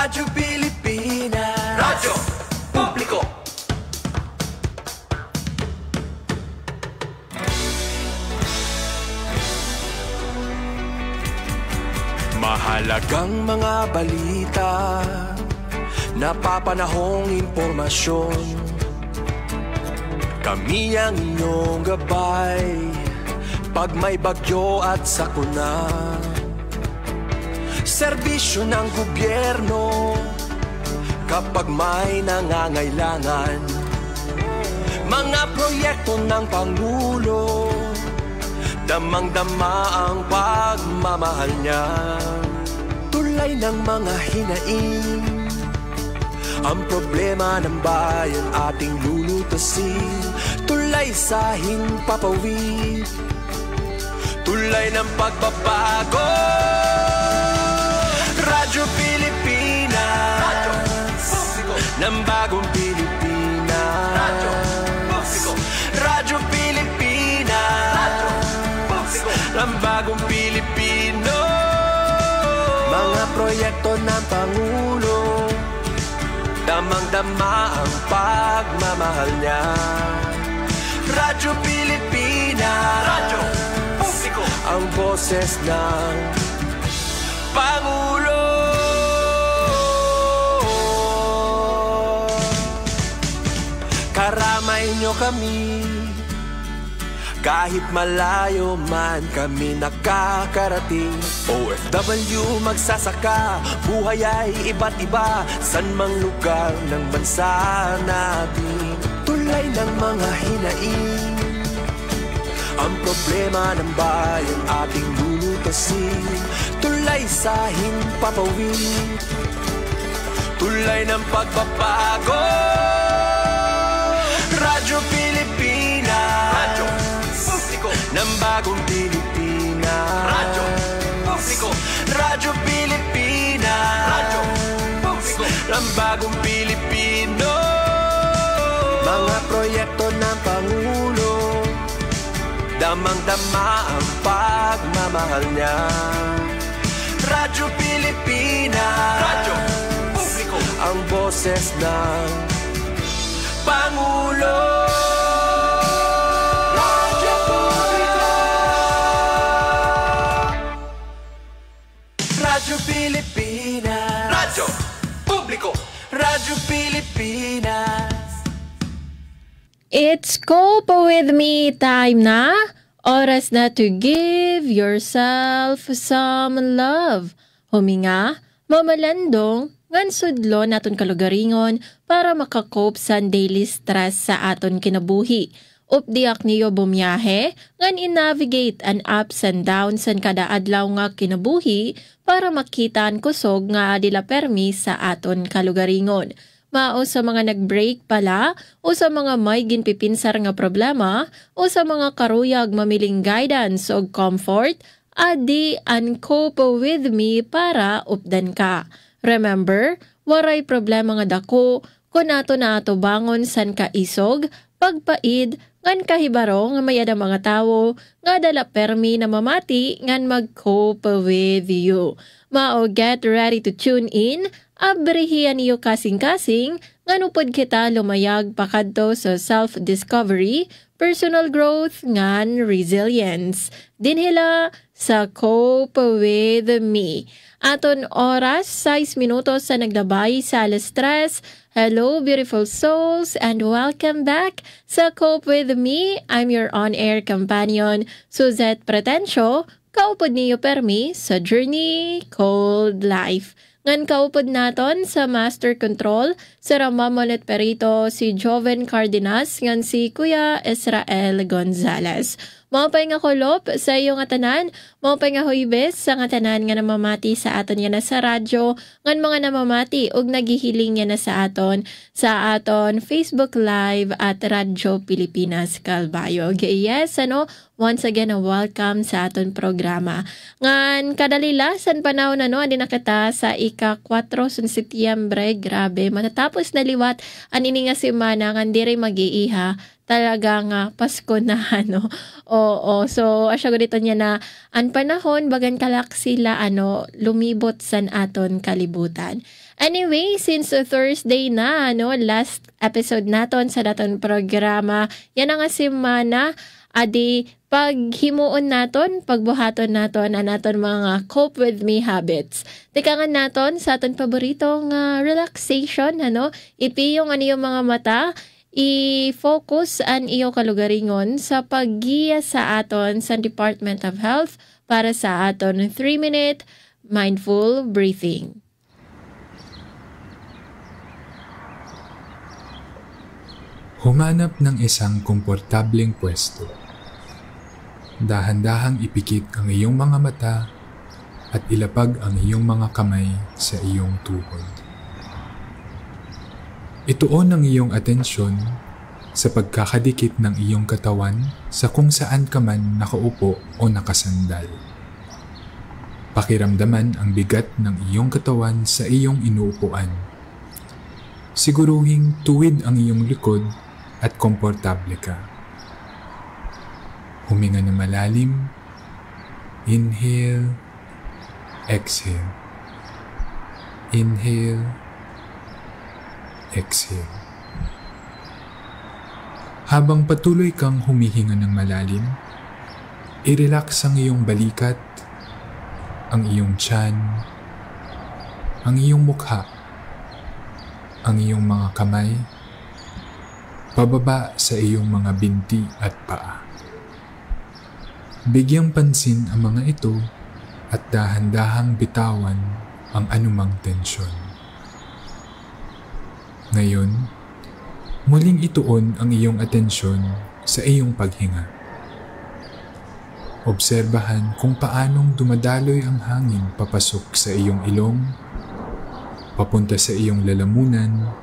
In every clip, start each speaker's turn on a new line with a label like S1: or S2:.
S1: Radyo Pilipinas, radyo publiko. Mahalagang mga balita, napapanahong impormasyon. Kami ang inyong gabay pag may bagyo at sakuna. Serbisyo ng gobyerno kapag may nangangailangan. Mga proyekto ng Pangulo, damang-dama ang pagmamahal niya. Tulay ng mga hinaing, ang problema ng bayan ating lulutasin. Tulay sa himpapawid, tulay ng pagbabago. Radyo Pilipinas, radyo publiko ng bagong Pilipinas. Radyo publiko, Radyo Pilipinas, radyo publiko ng bagong Pilipino. Mga proyekto ng Pangulo, damang-dama ang pagmamahal niya. Radyo Pilipinas, radyo publiko, ang boses ng Pangulo. Karamay nyo kami, kahit malayo man kami nakakarating. OFW magsasaka, buhay ay iba't iba, san mang lugar ng bansa natin. Tulay ng mga hinaing, ang problema ng bayan ating lulutasin. Tulay sa himpapawid, tulay ng pagbabago. Radyo Pilipinas, radyo publiko ng bagong Pilipinas. Radyo publiko, Radyo Pilipinas, radyo publiko ng bagong Pilipino. Mga proyekto ng Pangulo, damang-dama ang pagmamahal niya. Radyo Pilipinas, radyo publiko, ang boses ng Pangulo. Radyo publiko, Radyo Pilipinas, radyo publiko, Radyo Pilipinas.
S2: It's Cope with me time na. Oras na to give yourself some love. Huminga, mamalandong, ngan sudlo naton kalugaringon para makakope sa daily stress sa aton kinabuhi. Updiak niyo bumiyahe, ngan i-navigate an ups and downs san kada adlaw nga kinabuhi para makitaan kusog nga adila permi sa aton kalugaringon. Mao sa mga nag-break pala, o sa mga may ginpipinsar nga problema, o sa mga karuyag mamiling guidance o comfort, adi and cope with me para updan ka. Remember, waray problema nga dako, kung ato na ato bangon san ka isog, pagpaid, ngan kahibaro nga mayada mga tawo, nga dala permi na mamati, ngan mag-cope with you. Mao get ready to tune in, abrihian niyo kasing-kasing, nganupod kita lumayag pakadto sa self-discovery, personal growth, ngan resilience. Dinhila sa Cope with Me. Aton oras, 6 minutos sa naglabay sa alas 3. Hello, beautiful souls, and welcome back sa Cope with Me. I'm your on-air companion, Suzette Pretencio, kaupod niyo permi sa Journey Called Life. Ngan kaupod naton sa Master Control, sa Ramamonet Perito, si Joven Cardenas, ngan si Kuya Israel Gonzalez. Maupay nga kolop sa iyo nga tanan, maupay nga huibes sa nga tanan nga namamati sa aton nga na sa radyo, ngan mga namamati ug nagihiling nga na sa aton Facebook Live at Radyo Pilipinas Calbayo. Yes, once again, welcome sa aton programa. Ngan kadalilasan panahon andi nakita sa ika-4 sa Setyembre, grabe, matatapos na liwat, anini nga semana, ngan diri mag-iiha, talaga nga Pasko na Oo, so asya ko dito niya na ang panahon bagan kalak sila lumibot san aton kalibutan. Anyway, since Thursday na last episode naton sa daton programa, yan nga semana adi paghimuon naton, pagbuhaton naton ang aton mga cope with me habits. Tikangan naton sa aton paboritong relaxation ipiyong yung mga mata, i-focus ang iyo kalugaringon sa paggiya sa aton sa Department of Health para sa aton 3-minute mindful breathing.
S3: Humanap ng isang komportableng pwesto. Dahan-dahang ipikit ang iyong mga mata at ilapag ang iyong mga kamay sa iyong tuhod. Ituon ang iyong atensyon sa pagkakadikit ng iyong katawan sa kung saan ka man nakaupo o nakasandal. Pakiramdaman ang bigat ng iyong katawan sa iyong inuupuan. Siguruhing tuwid ang iyong likod at komportable ka. Huminga na malalim. Inhale. Exhale. Inhale. Exhale. Habang patuloy kang humihinga ng malalim, i-relax ang iyong balikat, ang iyong tiyan, ang iyong mukha, ang iyong mga kamay, pababa sa iyong mga binti at paa. Bigyang pansin ang mga ito at dahan-dahang bitawan ang anumang tensyon. Ngayon, muling ituon ang iyong atensyon sa iyong paghinga. Obserbahan kung paanong dumadaloy ang hangin papasok sa iyong ilong, papunta sa iyong lalamunan,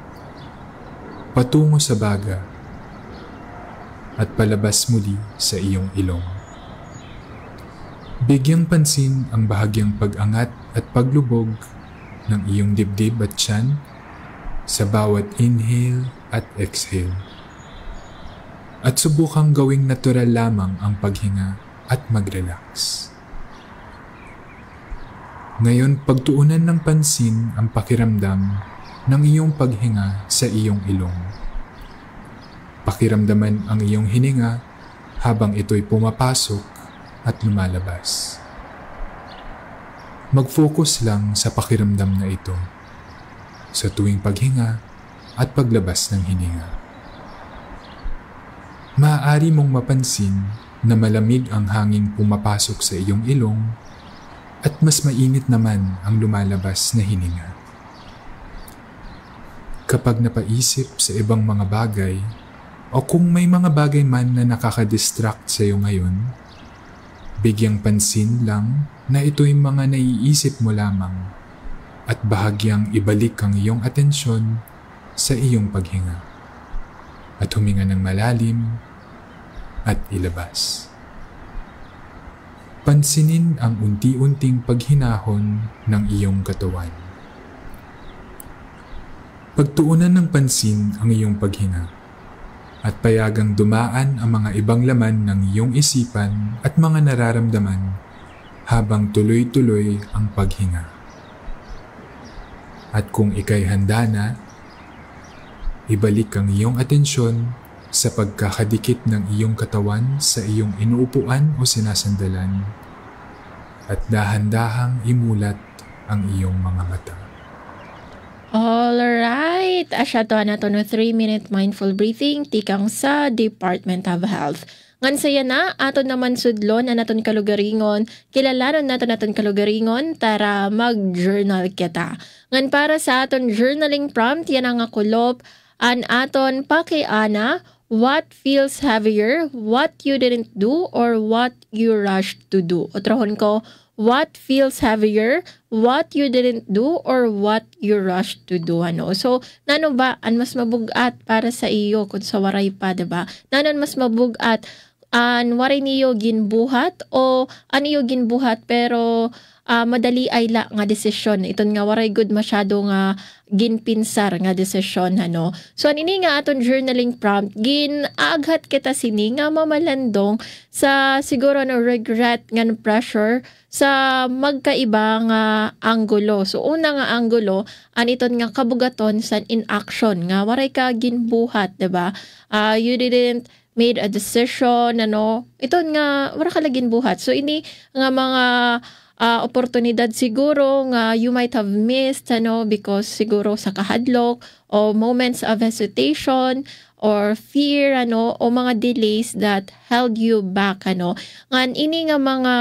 S3: patungo sa baga, at palabas muli sa iyong ilong. Bigyang pansin ang bahagyang pag-angat at paglubog ng iyong dibdib at tiyan sa bawat inhale at exhale. At subukang gawing natural lamang ang paghinga at mag-relax. Ngayon, pagtuunan ng pansin ang pakiramdam ng iyong paghinga sa iyong ilong. Pakiramdaman ang iyong hininga habang ito'y pumapasok at lumalabas. Mag-focus lang sa pakiramdam na ito sa tuwing paghinga at paglabas ng hininga. Maaari mong mapansin na malamig ang hangin pumapasok sa iyong ilong at mas mainit naman ang lumalabas na hininga. Kapag napaisip sa ibang mga bagay o kung may mga bagay man na nakaka-distract sa iyo ngayon, bigyang pansin lang na ito'y mga naiisip mo lamang at bahagyang ibalik ang iyong atensyon sa iyong paghinga at huminga ng malalim at ilabas. Pansinin ang unti-unting paghinahon ng iyong katawan. Pagtuunan ng pansin ang iyong paghinga at payagang dumaan ang mga ibang laman ng iyong isipan at mga nararamdaman habang tuloy-tuloy ang paghinga. At kung ika'y handa na, ibalik ang iyong atensyon sa pagkakadikit ng iyong katawan sa iyong inuupuan o sinasandalan at dahan-dahang imulat ang iyong mga mata.
S2: Alright, asya to na to no 3-minute mindful breathing tikang sa Department of Health. Ngan saya na, aton naman sudlon na naton kalugaringon, kilalanon naton kalugaringon, tara mag-journal kita. Ngan para sa aton journaling prompt, yan ang akulop, an aton pakiana, what feels heavier, what you didn't do, or what you rushed to do. Otrohon ko, what feels heavier, what you didn't do, or what you rushed to do. So, nano ba ang mas mabugat para sa iyo kung sa waray pa, diba? Nanon mas mabugat an waray niyo ginbuhat o ano niyo ginbuhat pero madali ay la nga desisyon. Iton nga waray good masyado nga ginpinsar nga desisyon ano. So anini nga aton journaling prompt ginaghat kita sini nga mamalandong sa siguro no regret nga pressure sa magkaiba nga anggulo. So una nga anggulo aniton nga kabugaton sa inaction nga waray ka ginbuhat, diba? You didn't made a decision ano. Iton nga wala ka lagin buhat. So ini nga mga oportunidad siguro nga you might have missed ano because siguro sa kahadlok o moments of hesitation or fear ano o mga delays that held you back ano. Ngan ini nga mga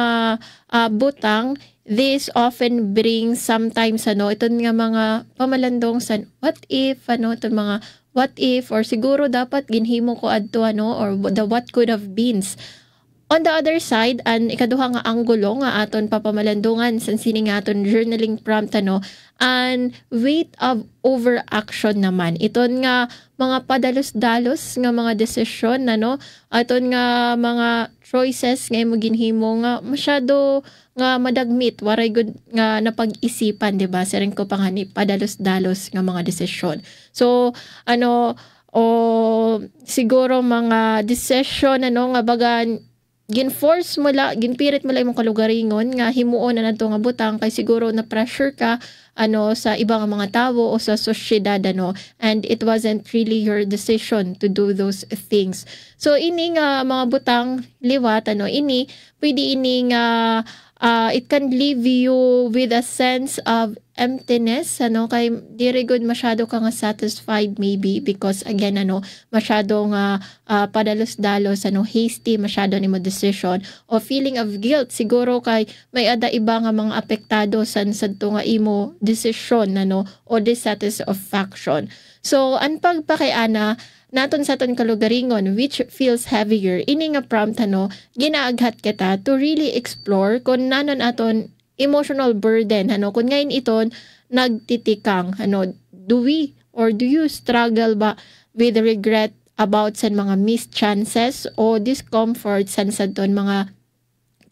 S2: butang, this often brings sometimes ano iton nga mga pamalandong sa what if ano iton mga what if or siguro dapat ginhimo ko adto ano or the what could have beens. On the other side, an ikaduha nga anggulo nga aton papamalandungan sa sini nga aton journaling prompt ano, an weight of overaction naman. Iton nga mga padalos-dalos nga mga desisyon ano, aton nga mga choices nga imo ginhimo nga masyado nga madagmit waray good nga napag-isipan, di ba? Siring ko pangani padalos-dalos nga mga desisyon. So ano o siguro mga decision ano nga bagan ginforce mo la, ginpirit mo la imong kalugaringon nga himuon na nato nga butang kay siguro na pressure ka ano sa ibang mga tao o sa sosyedad ano, and it wasn't really your decision to do those things. So ini nga mga butang liwat ano, ini pwede ini nga it can leave you with a sense of emptiness ano, kay diri good masyado ka nga satisfied maybe because again ano masyado nga padalos-dalos ano, hasty masyado nimo decision o feeling of guilt siguro kay may ada iba nga mga apektado sadto nga imo decision ano o dissatisfaction. So ang pagpakiana naton sa aton kalugaringon which feels heavier, ini nga prompt ano ginaaghat kita to really explore kung nanon aton emotional burden ano, kung ngayon iton nagtitikang ano, do you struggle ba with regret about sa mga missed chances o discomfort sa mga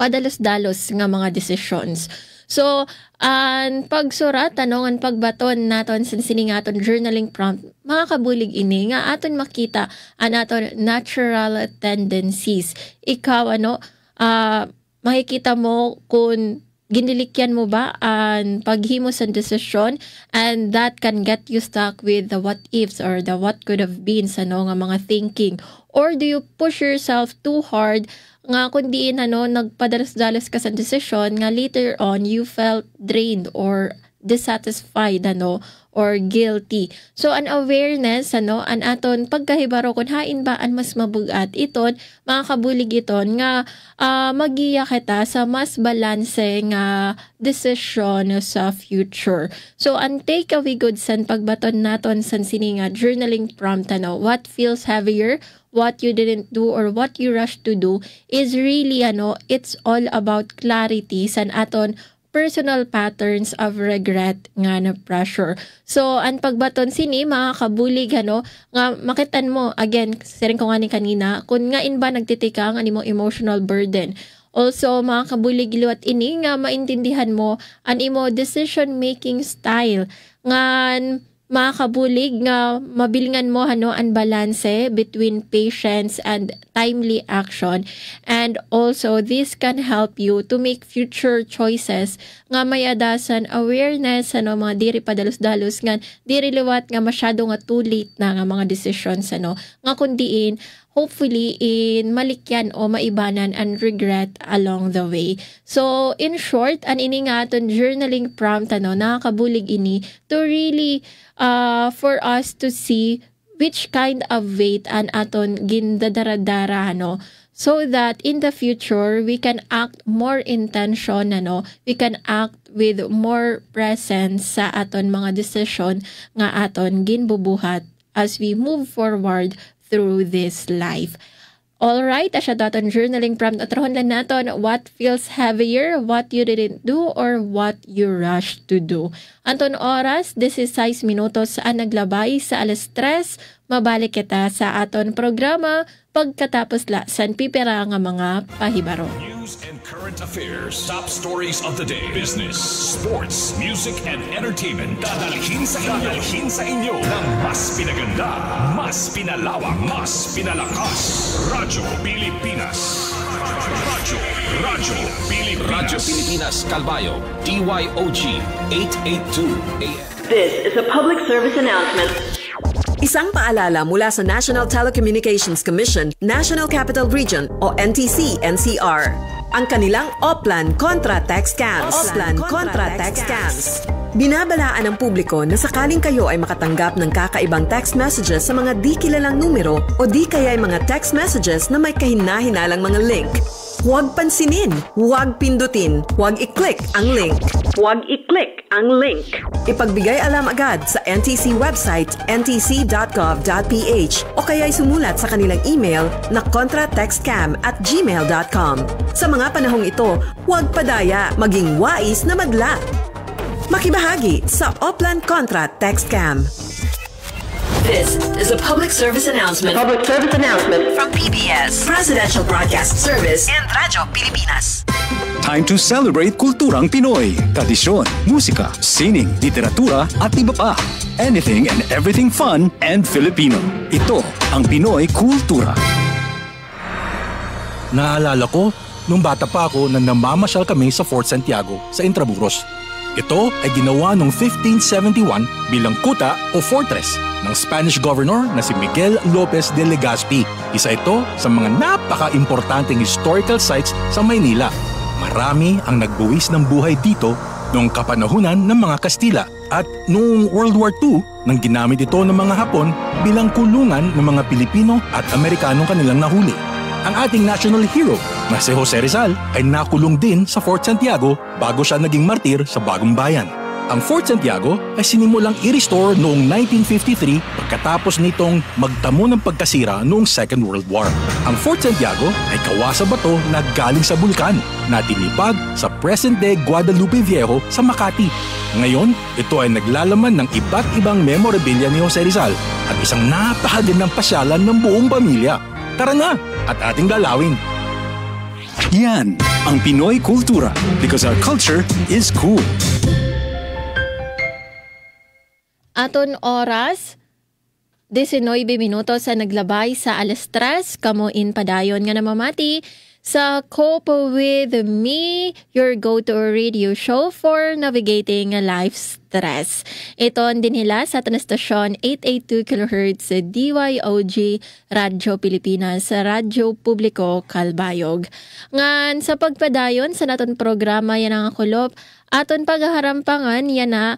S2: padalos-dalos nga mga decisions. So ang pagsurat ano ang pagbaton naton sa siningaton journaling prompt makakabulig ini nga aton makita ang aton natural tendencies. Ikaw ano makikita mo kung ginilikyan mo ba ang paghimo sa desisyon, and that can get you stuck with the what ifs or the what could have been sa no nga mga thinking, or do you push yourself too hard nga kundiin ano nagpadalos-dalos ka sa desisyon nga later on you felt drained or dissatisfied ano or guilty. So an awareness ano an aton pagkahibaro kung hain ba ang mas mabugat iton makakabulig iton nga magiya kita sa mas balanse nga decision sa future. So ang takeaway good san pagbaton naton san sini nga journaling prompt ano, what feels heavier, what you didn't do or what you rushed to do is really ano, it's all about clarity san aton personal patterns of regret nga na pressure. So, ang pagbaton sini, makakabulig, ano, nga makitan mo, again, siring ko nga ni kanina, kung nga in ba nagtitika ang mo emotional burden. Also, makakabulig liwat ini, nga maintindihan mo, ang imo decision-making style, nga makakabulig nga mabilingan mo ano ang balanse between patience and timely action, and also this can help you to make future choices nga may adasan awareness ano mga diri padalos-dalos nga diri liwat nga masyado nga too late na nga mga decisions ano nga kundiin hopefully in malikyan o maibanan and regret along the way. So in short, an ini nga aton journaling prompt ano nakakabulig ini to really for us to see which kind of weight an aton gindadaradara ano, so that in the future we can act more intention ano, we can act with more presence sa aton mga decision nga aton ginbubuhat as we move forward through this life. Alright, asya daton journaling prompt at rohon lang naton what feels heavier, what you didn't do, or what you rushed to do. Anton oras, 16 minutos ang naglabay sa 3:00 mabalik kita sa aton programa pagkatapos la san pipira nga mga pahibaro.
S4: News and current affairs, top stories of the day, business, sports, music, and entertainment. Dadalhin sa inyo ng mas pinaganda, mas pinalawak, mas pinalakas. Radyo Pilipinas. Radyo Pilipinas Calbayo, DYOG 882 AM.
S5: This is a public service announcement. Isang paalala mula sa National Telecommunications Commission, National Capital Region o NTC-NCR. Ang kanilang Oplan Contra Text Scams. Binabalaan ng publiko na sakaling kayo ay makatanggap ng kakaibang text messages sa mga di kilalang numero o di kaya ay mga text messages na may kahina-hinalang mga link. Huwag pansinin, huwag pindutin, huwag i-click ang link. Ipagbigay alam agad sa NTC website ntc.gov.ph o kaya'y sumulat sa kanilang email na contratextcam@gmail.com. Sa mga panahong ito, huwag padaya, maging wais na madla. Makibahagi sa Oplan Contra Text Scam. This is a public service announcement from PBS, Presidential Broadcast Service, and Radyo Pilipinas.
S6: Time to celebrate kulturang Pinoy, tradisyon, musika, sining, literatura at iba pa. Anything and everything fun and Filipino. Ito ang Pinoy Kultura.
S7: Naalala ko, nung bata pa ako nang namamasyal kami sa Fort Santiago sa Intramuros. Ito ay ginawa noong 1571 bilang kuta o fortress ng Spanish governor na si Miguel Lopez de Legazpi. Isa ito sa mga napaka-importanteng historical sites sa Maynila. Marami ang nagbuwis ng buhay dito noong kapanahunan ng mga Kastila at noong World War II nang ginamit ito ng mga Hapon bilang kulungan ng mga Pilipino at Amerikanong kanilang nahuli. Ang ating national hero na si Jose Rizal ay nakulong din sa Fort Santiago bago siya naging martir sa Bagong Bayan. Ang Fort Santiago ay sinimulang i-restore noong 1953 pagkatapos nitong magtamo ng pagkasira noong Second World War. Ang Fort Santiago ay gawa sa bato na galing sa bulkan na tinipag sa present-day Guadalupe Viejo sa Makati. Ngayon, ito ay naglalaman ng iba't ibang memorabilia ni Jose Rizal at isang napakagandang pasyalan ng buong pamilya. Tara na at ating dalawin.
S6: Yan ang Pinoy Kultura because our culture is cool.
S2: Aton oras, 19 minutos sa naglabay sa alas 3, kamuin padayon nga namamati sa Cope With Me, your go-to radio show for navigating life stress. Ito din nila sa aton stasyon 882 kHz DYOG Radyo Pilipinas, Radyo Publiko Calbayog. Ngan sa pagpadayon sa naton programa yan ang kulop, aton paghaharampangan yan na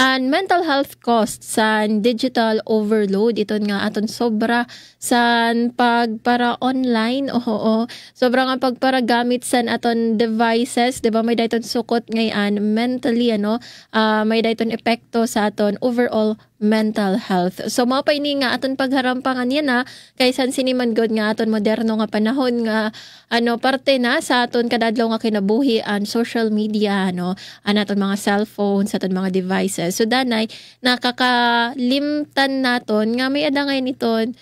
S2: and mental health costs sa digital overload ito nga aton sobra sa pagpara online sobra nga pagpara gamit sa aton devices, di ba may dayton sukot ngayon mentally may dayton epekto sa aton overall mental health. So mao pa ini nga aton pagharampangan yan kaysan siniman god nga aton moderno nga panahon nga parte na sa aton kadadlaw nga kinabuhi an social media aton mga cellphones, aton mga devices. So danay nakakalimtan naton nga may adangay niton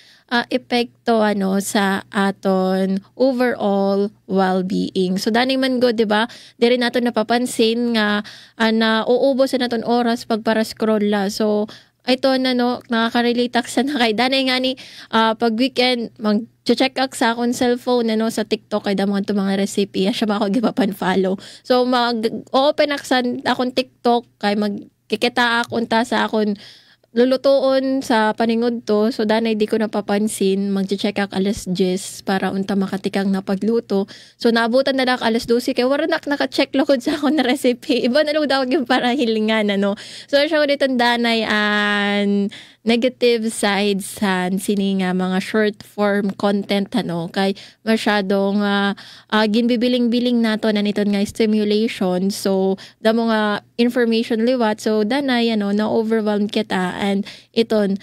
S2: epekto sa aton overall well-being. So danay man go, 'di ba? Diri naton napapansin nga nauubos na naton oras pag para scroll la. So ito nakaka-relate sa kay danay nga ni pag weekend mag-check ak sa akong cellphone sa TikTok kay damo to mga recipe siya ba ako gipapan-follow. So mag-open ak sa akong TikTok kay magkikita ak unta sa akong lulutuon sa paningod to. So danay di ko napapansin mag-check ak alas 10 para unta makatikang na pagluto. So naabutan na dak alas 12 kay wala naka-check lukod sa akong na recipe. Iba na lang daw yung para hilingan So siya ko dito danay and negative sides sa sininga mga short form content kay masyadong ginbibiling-biling nato na niton nga stimulation. So damo nga information liwat, so danay na overwhelmed kita and iton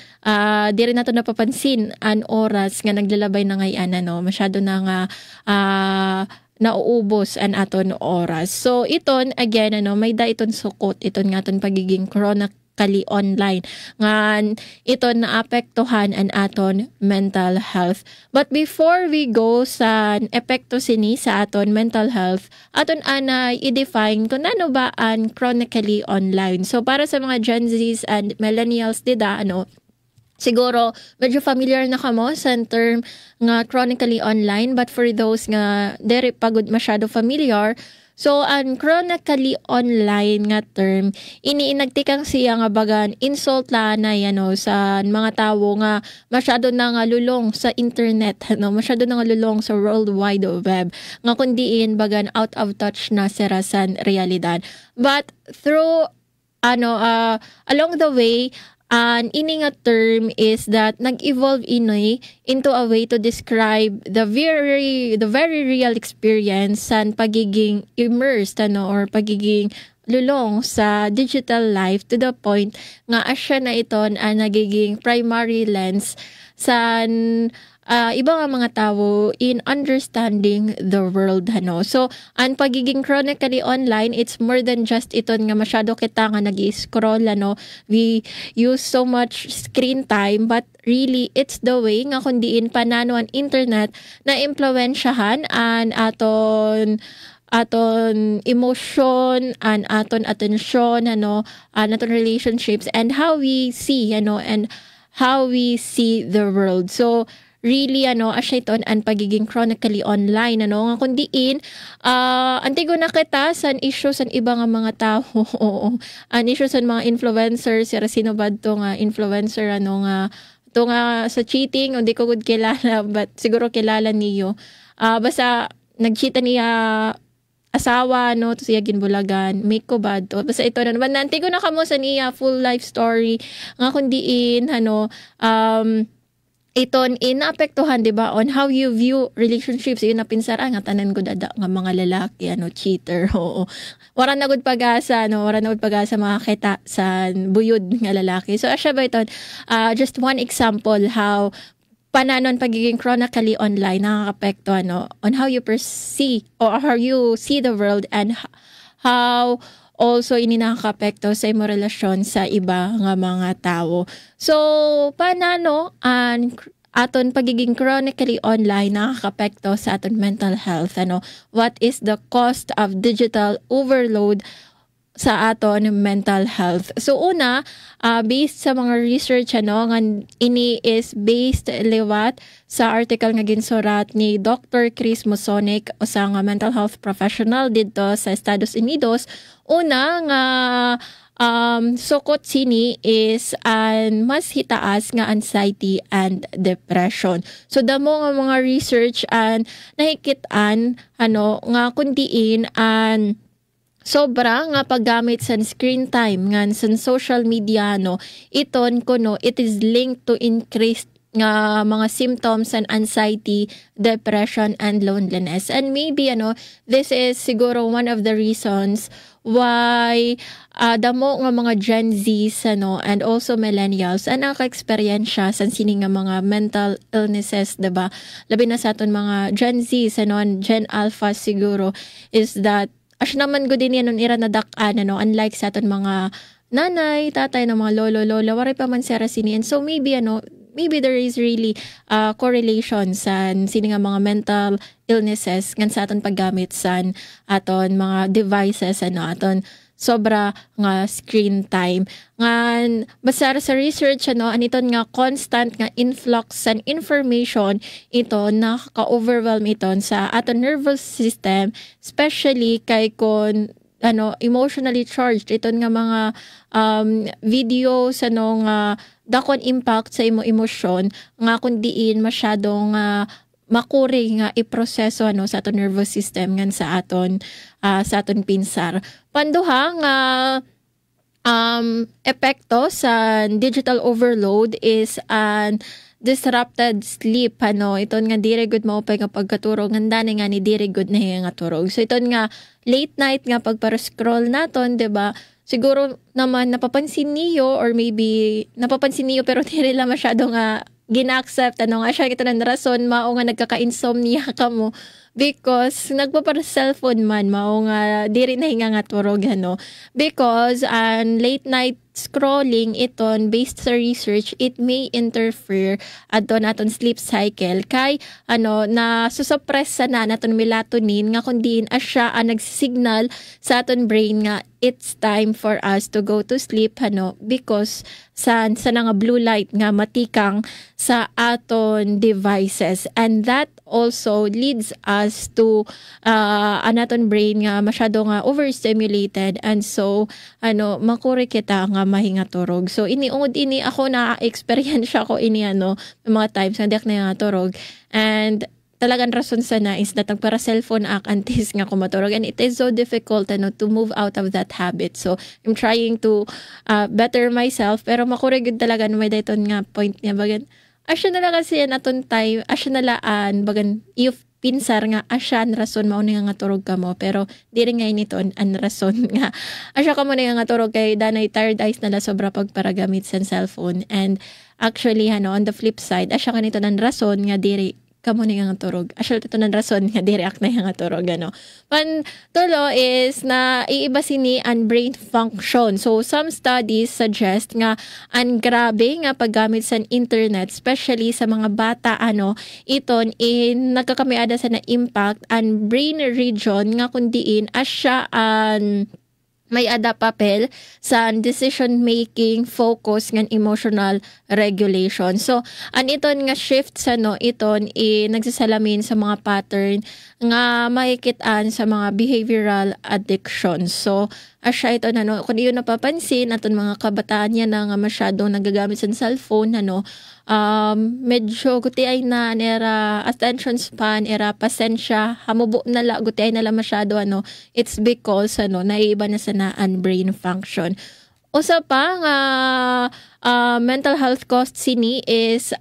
S2: di rin nato napapansin an oras nga naglalabay na ngayon masyado na nga nauubos an aton oras. So iton again may da iton sukot iton nga aton pagiging chronically online. Ngan ito naapektuhan an aton mental health. But before we go sa epekto sini sa aton mental health, aton ana i-define kung ano ba ang chronically online. So para sa mga Gen Zs and millennials dida, siguro medyo familiar na kamo sa term nga chronically online, but for those nga dere pagod masyado familiar, so ang chronically online nga term iniinagtikang siya nga bagan insult lanay sa mga tawo nga masyado na nga lulong sa internet, masyado na nga lulong sa World Wide Web, nga kundiin bagan out of touch na serasan realidad. But through along the way, an ini nga term is that nag-evolve into a way to describe the very real experience sa pagiging immersed or pagiging lulong sa digital life, to the point nga asya na ito ang nagiging primary lens sa ibang mga tao in understanding the world. So ang pagiging chronically online, it's more than just iton nga masyado kita nga nag-scroll, we use so much screen time, but really it's the way nga kundiin panano ang internet na impluwensyahan an aton emotion, and aton attention, aton relationships, and how we see, and how we see the world. So really asya ito ang pagiging chronically online, nga kundiin antigo na kita sa issue sa iba nga mga tao. An issue sa mga influencers, sino ba to nga influencer nga to nga sa cheating, hindi ko good kilala, but siguro kilala niyo. Basta nagcheat niya asawa, to siya ginbulagan, make ko bad to. Basta ito na naman, nanti ko na kamo sa niya full life story, nga kundiin, iton inaapektuhan, diba, on how you view relationships. Yun na pinsar, nga tanan ko dada nga mga lalaki, cheater, oo. Wala na gud pag-asa, makakita sa buyod nga lalaki. So asya ba iton, just one example how pananon pagiging chronically online nakakapekto on how you perceive or how you see the world, and how also ini nakakapekto sa imong relasyon sa iba nga mga tao. So panano ang aton pagiging chronically online nakakapekto sa aton mental health? What is the cost of digital overload sa aton mental health? So una, based sa mga research nga ini is based liwat sa article nga ginsurat ni Dr. Chris Musonic, usa nga mental health professional dito sa Estados Unidos. Una nga sukot sini is an mas hitaas nga anxiety and depression. So damo nga mga research and nahikitan nga kundiin an sobra nga paggamit sa screen time nga sa social media, iton kuno it is linked to increased nga mga symptoms and anxiety, depression, and loneliness. And maybe this is siguro one of the reasons why damo nga mga Gen Zs and also millennials ang naka-experiensya sa sini nga mga mental illnesses, diba? Labi na sa aton mga Gen Zs and Gen Alpha siguro is that as naman ko din yan ira na dak-an, unlike sa aton mga nanay, tatay, ng mga lolo, lola, waray pa man sera sini. And so maybe there is really correlation sa sini nga mga mental illnesses ngan sa aton paggamit sa aton mga devices, aton sobra nga screen time. Ngan basta sa research aniton nga constant nga influx and information, ito nakaka-overwhelm iton sa aton nervous system, especially kay kon emotionally charged iton nga mga videos nga dakon impact sa imo emosyon, nga kundiin masyadong makuri nga iproseso sa aton nervous system ngan sa aton pinsar. Panduha nga epekto sa digital overload is an disrupted sleep. Iton nga dire good maupay nga pagkaturog, nga nga ni dire good na nga turog. So iton nga late night nga pagpara-scroll naton, diba? Siguro naman napapansin niyo, or maybe napapansin niyo pero dire lang masyado nga gina-accept nga siya ito ng rason mao nga nagkaka-insomnia ka mo because nagpapara-cellphone man mao nga diri na hinga nga turog because late night scrolling iton based sa research, it may interfere adto naton sleep cycle kay na susuppress na naton melatonin nga kundiin asya ang nagsisignal sa aton brain nga it's time for us to go to sleep because sa nga blue light nga matikang sa aton devices, and that also leads us to anaton brain nga masyado nga overstimulated, and so makuri kita nga mahinga turog. So iniungod ini ako na experience ko ini mga times nga dak na nga turog, and talagang rason sana is that para cellphone antes nga kumaturog, and it is so difficult to move out of that habit. So I'm trying to better myself, pero makurigid talaga may dayton nga point niya bagan asya na lang kasi aton time, asya na laan bagan if pinsar nga asya an rason mao nga turog ka mo, pero di rin nga nito an rason nga asya ka mo nga turog kay danay tired eyes nala sobra pagparagamit sa cellphone. And actually on the flip side, asya ka nito an rason nga diri kamo nga turog. Actually, ito ng rason nga di-react na nga turog. Tulo is na iiba sini ang brain function. So, some studies suggest nga ang grabe nga paggamit sa internet, especially sa mga bata, iton nagkakamiada sa na impact ang brain region nga kundiin asya an may ada papel sa decision making, focus ng emotional regulation. So iton nga shift sa iton nagsasalamin sa mga pattern nga makikitaan sa mga behavioral addictions. So asya ito kung iyon napapansin aton mga kabataan niya na nga masyadong nagagamit sa cellphone medyo guti ay na era attention span, era pasensya, hamubo na la guti ay nala masyado it's because naiiba na sa naan brain function. Usa pa nga mental health cost sini is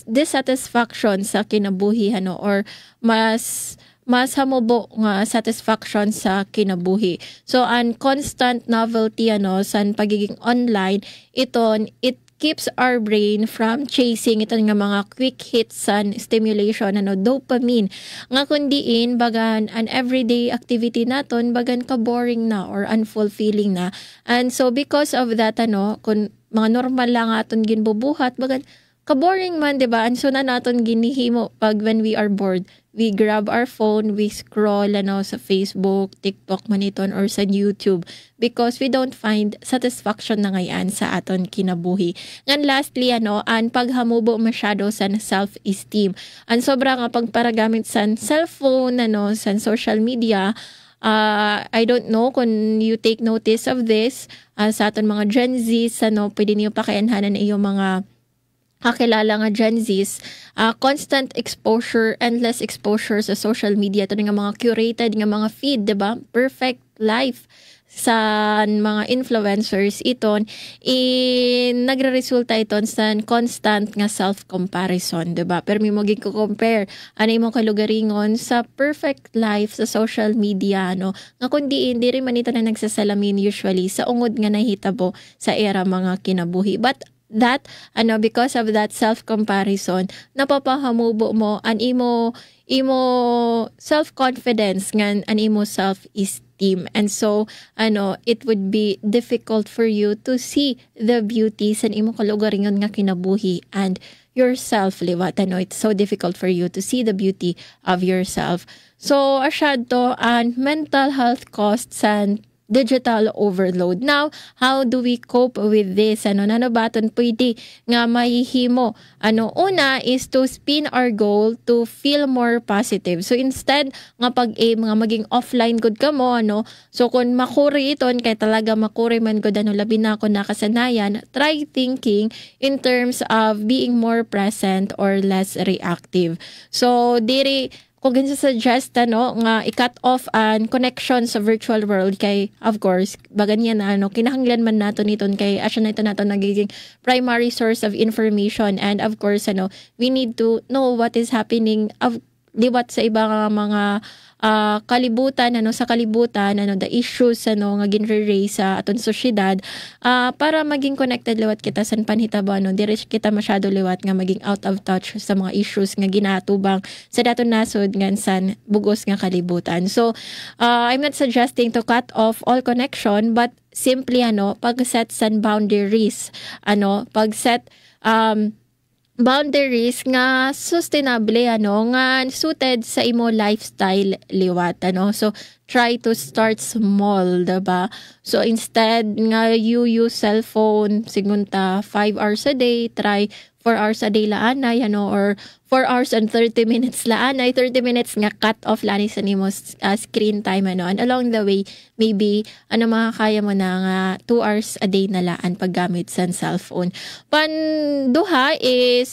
S2: dissatisfaction sa kinabuhi or mas hamubo nga satisfaction sa kinabuhi. So an constant novelty san pagiging online it keeps our brain from chasing ito nga mga quick hits san stimulation dopamine nga kundiin bagan an everyday activity naton bagan ka boring na or unfulfilling na. And so because of that kun mga normal lang aton ginbubuhat bagan ka-boring man, diba? And so na naton ginihimo pag when we are bored, we grab our phone, we scroll sa Facebook, TikTok maniton or sa YouTube because we don't find satisfaction na ngayon sa aton kinabuhi. Ngan lastly an paghamubo masyado sa self-esteem. An sobra nga pagparagamit sa cellphone sa social media. I don't know kung you take notice of this sa aton mga Gen Z pwede niyo pakianhanan iyong mga kakilala nga Gen Zs, constant exposure, endless exposure sa social media. Ito nga mga curated nga mga feed, diba? Perfect life sa mga influencers iton nagre-resulta iton sa constant nga self-comparison, diba? Pero may maging compare mo kalugaringon sa perfect life sa social media nga kundi hindi rin man ito na nagsasalamin usually sa ungod nga nahitabo sa era mga kinabuhi. But that because of that self-comparison napapahamubo mo an imo self-confidence ngan an imo self-esteem, and so it would be difficult for you to see the beauty sa imo kalugaringon nga kinabuhi and yourself liwat. It's so difficult for you to see the beauty of yourself. So asyad to an mental health costs and digital overload. Now, how do we cope with this? Nano baton pwede nga mahihimo? Una is to spin our goal to feel more positive. So instead nga pag-aim nga maging offline good ka mo, so kung makuri iton kay talaga makuri man good labi na ako nakasanayan, try thinking in terms of being more present or less reactive. So diri kung ganyan suggest nga i-cut off an connection sa virtual world kay of course bagan yan kinahanglan man nato niton kay asya na ito nato nagiging primary source of information, and of course we need to know what is happening liwat sa ibang mga kalibutan, sa kalibutan, the issues, nga ginre-raise sa aton sosyedad, para maging connected liwat kita sa panhitabo, diri kita masyado liwat nga maging out of touch sa mga issues nga ginatubang sa daton nasod nga san bugos nga kalibutan. So, I'm not suggesting to cut off all connection, but simply, pag-set san boundaries, pag-set, boundaries nga sustainable, nga suited sa imo lifestyle liwat, so try to start small, diba? So instead nga you use cellphone sigunta 5 hours a day, try 4 hours a day laanay, or 4 hours and 30 minutes laanay, 30 minutes nga cut off lani sa nimo screen time, and along the way maybe makakaya mo na nga 2 hours a day na laan paggamit sa cellphone. Panduha is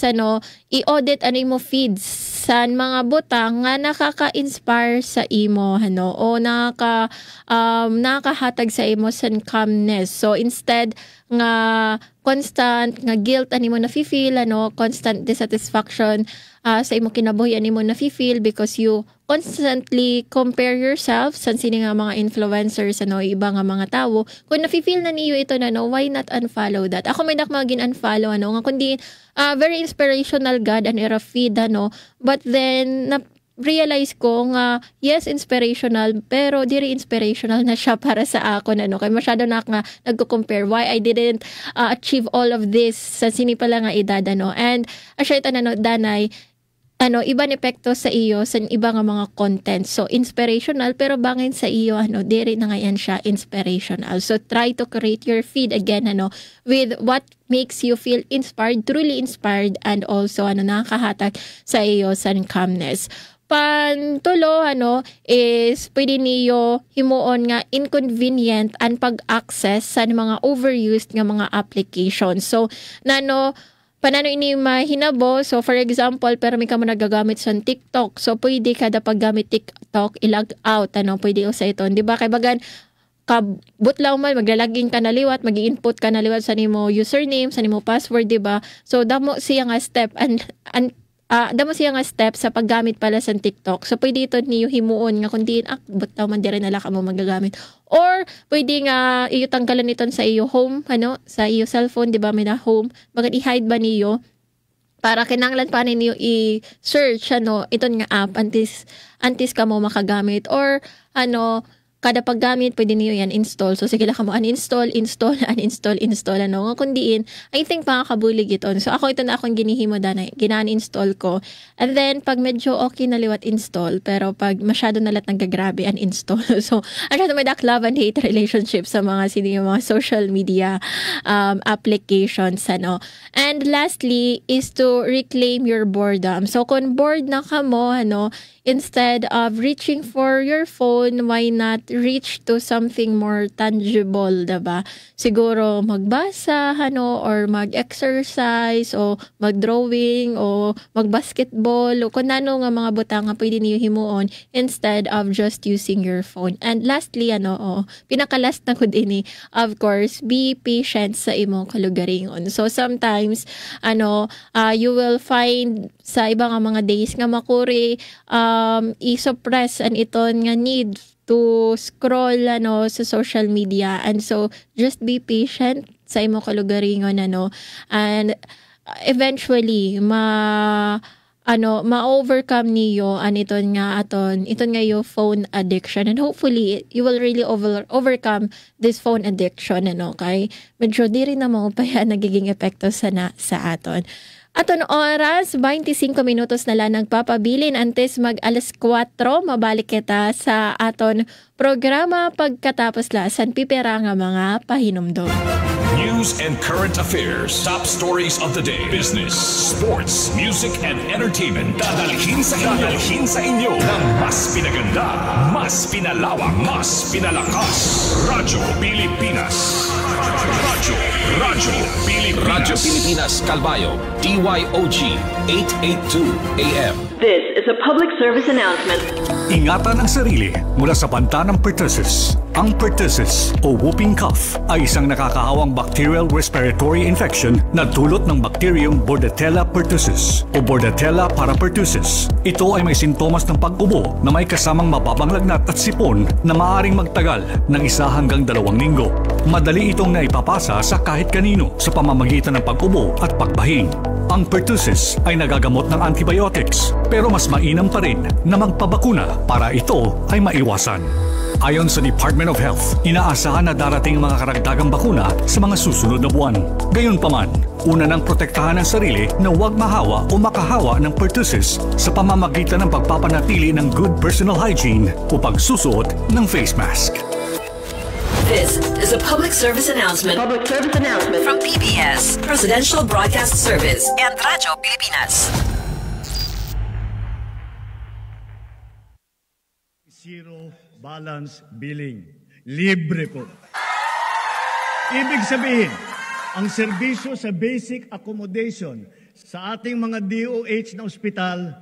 S2: i-audit mo feeds sa mga butang nga nakaka-inspire sa imo, o nakakahatag sa imo sa calmness. So instead nga constant nga guilt mo na-feel, constant dissatisfaction sa imo kinabuhi mo na-feel because you constantly compare yourself sa sini nga mga influencers, iba nga mga tawo. Kung na-feel na niyo ito why not unfollow that? Ako may mga gin-unfollow, nga kundi very inspirational God and era feed, but then realize ko nga yes, inspirational, pero diri inspirational na siya para sa ako kay masyado na nga nagko-compare why I didn't achieve all of this sa sini pala nga edad, and asya ito danay ibang epekto sa iyo sa iba nga mga content. So inspirational pero bangin sa iyo diri na nga yan siya inspirational. So try to create your feed again with what makes you feel inspired, truly inspired, and also nakakahatag sa iyo sa calmness. Pantulo is pwede niyo himuon nga inconvenient ang pag-access sa mga overused nga mga applications. So panano ini mahinabo, so for example, pero may ka mo nagagamit sa TikTok, so pwede kada paggamit TikTok i-log out, pwede sa ito, di ba? Kay bagan kabutlaw man, maglalagin ka na liwat, mag-i-input ka na liwat sa nimo username, sa nimo password, di ba? So damo siya nga step damo siya nga step sa paggamit pala sa TikTok. So pwede ito niyo himuon nga kundi butlaw man dire na la ka mo magagamit. Or pwede nga iyo tanggalan ito sa iyo home, sa iyo cellphone, di ba? May na home, bagay i-hide ba niyo para kinanglan pa ninyo i-search ito nga app antis ka mo makagamit, or kada paggamit pwede niyo yan install. So sige lang ka mo uninstall, install, nga kundiin I think makakabulig ito. So ako ito na akong ginihimo gina-uninstall ko, and then pag medyo okay na liwat install, pero pag masyado na lahat nagagrabe uninstall. So ano may love and hate relationship sa mga social media applications, And lastly is to reclaim your boredom. So kung bored na ka mo, instead of reaching for your phone, why not reach to something more tangible, diba? Siguro magbasa, or mag-exercise, o mag-drawing, o mag-basketball, o kung ano nga mga butang nga pwede niyo himuon instead of just using your phone. And lastly, pinaka-last na ko din of course, be patient sa imong kalugaringon. So sometimes, you will find sa ibang mga days nga makuri, i-suppress an iton nga need to scroll sa social media, and so just be patient sa imo kalugaringon and eventually ma-overcome niyo iton nga yung phone addiction, and hopefully you will really overcome this phone addiction kay medyo di rin na mo pa yan nagiging epekto sa aton. Aton oras, 25 minutos na lang nagpapabilin antes mag alas 4, mabalik kita sa aton programa pagkatapos lasan pipera nga mga pahinumdom.
S4: News and current affairs, top stories of the day, business, sports, music, and entertainment. Dadalhin sa inyo ng mas pinaganda, mas pinalawak, mas pinalakas. Radyo Pilipinas. Radyo Pilipinas Calbayo, DYOG 882 AM.
S5: This is a public service announcement.
S4: Ingatan ang sarili mula sa banta ng pertussis. Ang pertussis o whooping cough ay isang nakakahawang bacterial respiratory infection na dulot ng Bacterium Bordetella pertussis o Bordetella parapertussis. Ito ay may sintomas ng pag-ubo na may kasamang mababang lagnat at sipon na maaaring magtagal ng 1 hanggang 2 linggo. Madali itong naipapasa sa kahit kanino sa pamamagitan ng pag-ubo at pagbahing. Ang pertussis ay nagagamot ng antibiotics pero mas mainam pa rin na magpabakuna para ito ay maiwasan. Ayon sa Department of Health, inaasahan na darating ang mga karagdagang bakuna sa mga susunod na buwan. Gayunpaman, una nang protektahan ang sarili na huwag mahawa o makahawa ng pertussis sa pamamagitan ng pagpapanatili ng good personal hygiene o pagsusuot ng face mask.
S5: This is a public service announcement. From PBS, Presidential Broadcast Service and Radyo Pilipinas.
S8: Zero balance billing. Libre po. Ibig sabihin, ang serbisyo sa basic accommodation sa ating mga DOH na ospital,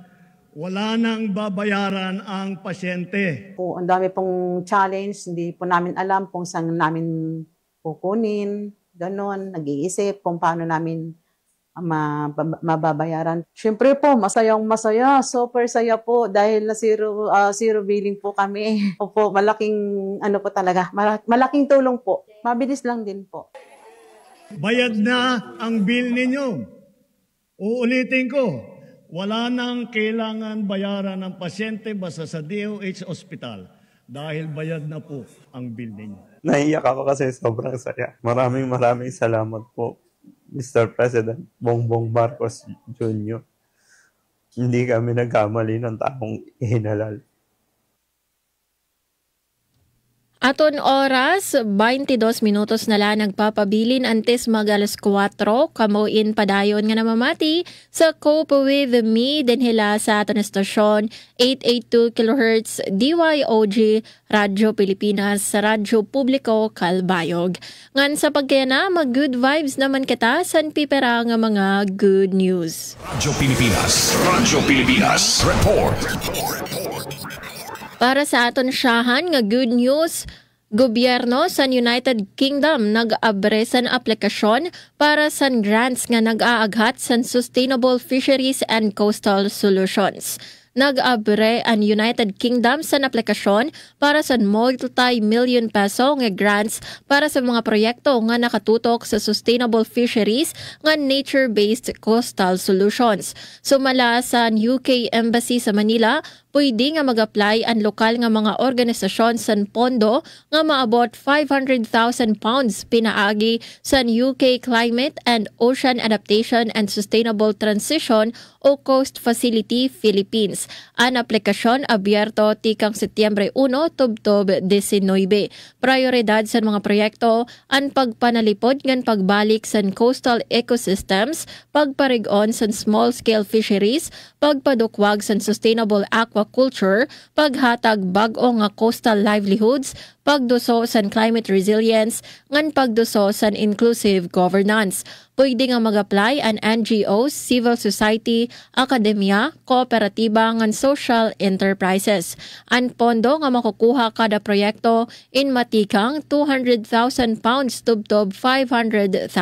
S8: wala nang babayaran ang pasyente.
S9: Po, ang dami pong challenge, hindi po namin alam kung saan namin kukunin, ganon, nag-iisip kung paano namin mababayaran. Siyempre po, masayang-masaya, super saya po dahil na zero billing po kami. Opo, malaking malaking tulong po. Mabilis lang din po.
S8: Bayad na ang bill ninyo. Uulitin ko. Wala nang kailangan bayaran ng pasyente basta sa DOH Hospital dahil bayad na po ang bill ninyo.
S10: Naiyak ako kasi sobrang saya. Maraming salamat po, Mr. President Bongbong Marcos Jr. Hindi kami nagkamali ng taong ihinalal.
S2: Aton oras, 22 minutos na lang nagpapabilin antes mag-alas 4, kamuin padayon nga namamati sa Cope with Me dinhila sa aton estasyon 882 kHz DYOG Radyo Pilipinas sa Radyo Publiko Kalbayog. Ngan sa pagkaya mag-good vibes naman kita san pipera nga mga good news.
S4: Radyo Pilipinas, report.
S2: Para sa aton siyahan nga good news, gobyerno sa United Kingdom nag-abre san aplikasyon para san grants nga nag-aaghat san Sustainable Fisheries and Coastal Solutions. Nag-abre ang United Kingdom sa aplikasyon para sa multi-million peso nga grants para sa mga proyekto nga nakatutok sa sustainable fisheries nga nature-based coastal solutions. Sumala sa UK Embassy sa Manila, pwede nga mag-apply ang lokal nga mga organisasyon sa pondo nga maabot £500,000 pinaagi sa UK Climate and Ocean Adaptation and Sustainable Transition o Coast Facility Philippines. Ang aplikasyon abierto tikang Setyembre 1 tubtob 19. Prioridad sa mga proyekto ang pagpanalipod ngan pagbalik sa coastal ecosystems, pagparig-on sa small-scale fisheries, pagpadukwag sa sustainable aquaculture, paghatag bag-o nga coastal livelihoods, pagduso sa climate resilience, ngan pagduso sa inclusive governance. Pwede nga mag-apply ang NGOs, civil society, akademya, kooperatiba ngan social enterprises. Ang pondo nga makukuha kada proyekto in matikang £200,000 tubtob £500,000.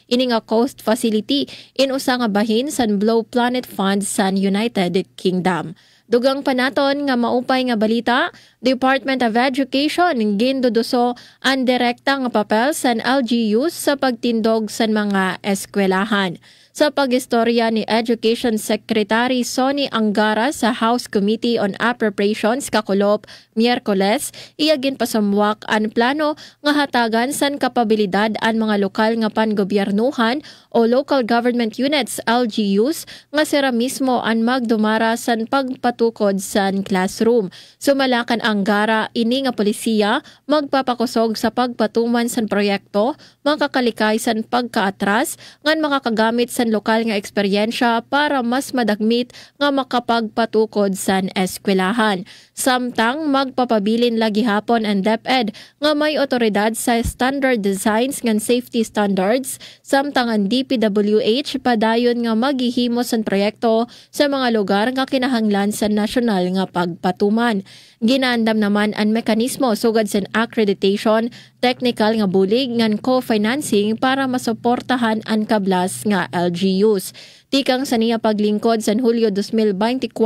S2: Ini nga coast facility in usa nga bahin sa Blue Planet Fund sa United Kingdom. Dugang panaton nga maupay nga balita, Department of Education ginduduso ang direkta nga papel sa LGUs sa pagtindog sa mga eskwelahan. Sa pag-istorya ni Education Secretary Sonny Angara sa House Committee on Appropriations kakulop Miyerkules, iyagin pasamwak ang plano nga hatagan san kapabilidad ang mga lokal nga pangobyernuhan o local government units LGUs nga sira mismo ang magdumara san pagpatukod san classroom. Sumalakan ang Anggara ini nga polisiya magpapakusog sa pagpatuman san proyekto, makakalikay san pagkaatras, ngan makakagamit san lokal nga eksperyensya para mas madagmit nga makapagpatukod san eskwelahan. Samtang magpapabilin lagi hapon ang DepEd nga may otoridad sa standard designs ngan safety standards, samtang ang DPWH padayon nga maghihimo san proyekto sa mga lugar nga kinahanglan sa nasyonal nga pagpatuman. Ginaandam naman ang mekanismo sugad sa accreditation, technical nga bulig ngan co-financing para masuportahan ang kablas nga LGUs. Tikang sa niya paglingkod sa Hulyo 2024,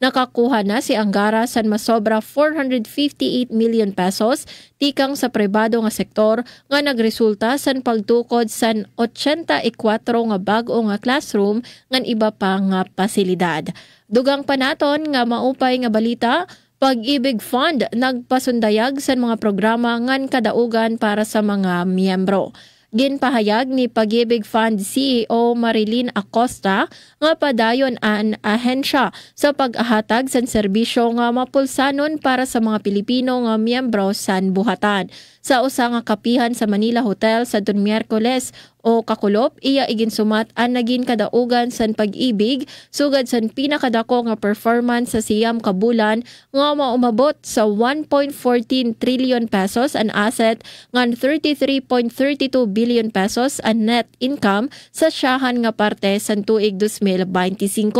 S2: nakakuha na si Anggara sa masobra 458 million pesos tikang sa pribado nga sektor nga nagresulta sa pagtukod sa 84 nga bag-o nga classroom ngan iba pa nga pasilidad. Dugang panaton nga maupay nga balita, Pag-ibig Fund nagpasundayag sa mga programa ngan kadaugan para sa mga miyembro. Ginpahayag ni Pag-ibig Fund CEO Marilyn Acosta nga padayon ang ahensya sa pag-ahatag sa serbisyo nga mapulsanon para sa mga Pilipino nga miyembro sa buhatan. Sa usa nga kapihan sa Manila Hotel sa Miyerkules o Kakulop, iya iginsumat ang naging kadaugan sa Pag-ibig sugad sa pinakadako nga performance sa siyam kabulan nga maumabot sa 1.14 trillion pesos ang asset ngan 33.32 billion pesos ang net income sa siyahan nga parte sa tuig 2025.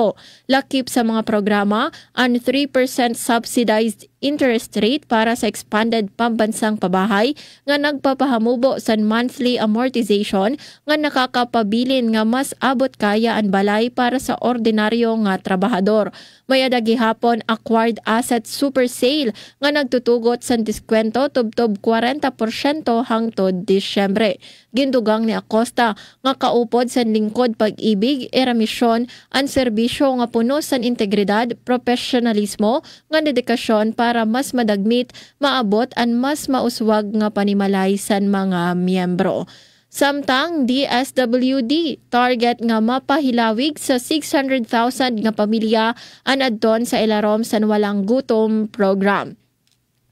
S2: Lakip sa mga programa ang 3% subsidized interest rate para sa expanded pambansang pabahay nga nagpapahamubo sa monthly amortization nga nakakapabilin nga mas abot kaya ang balay para sa ordinaryo nga trabahador. May adagihapon acquired asset super sale nga nagtutugot sa diskwento tubtob 40% hangtod Disyembre. Gindugang ni Acosta nga kaupod sa lingkod Pag-ibig eramisyon ang serbisyo nga puno sa integridad, profesionalismo nga dedikasyon para mas madagmit, maabot ang mas mauswag nga panimalay sa mga miyembro. Samtang DSWD target nga mapahilawig sa 600,000 nga pamilya anadton sa ilarom sa walang gutom program.